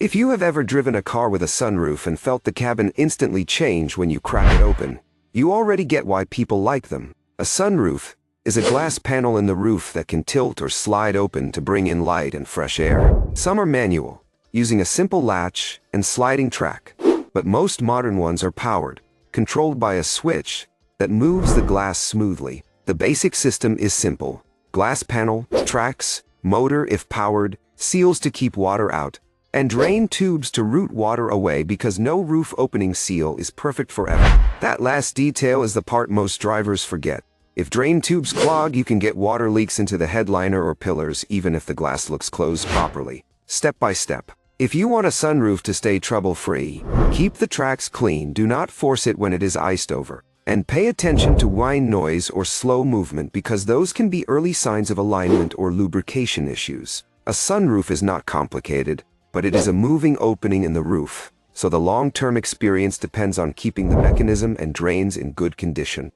If you have ever driven a car with a sunroof and felt the cabin instantly change when you crack it open, you already get why people like them. A sunroof is a glass panel in the roof that can tilt or slide open to bring in light and fresh air. Some are manual, using a simple latch and sliding track, but most modern ones are powered, controlled by a switch that moves the glass smoothly. The basic system is simple: glass panel, tracks, motor if powered, seals to keep water out, and drain tubes to route water away because no roof opening seal is perfect forever. That last detail is the part most drivers forget. If drain tubes clog, you can get water leaks into the headliner or pillars even if the glass looks closed properly. Step by step. If you want a sunroof to stay trouble-free, keep the tracks clean, do not force it when it is iced over, and pay attention to whine noise or slow movement because those can be early signs of alignment or lubrication issues. A sunroof is not complicated, but it is a moving opening in the roof, so the long-term experience depends on keeping the mechanism and drains in good condition.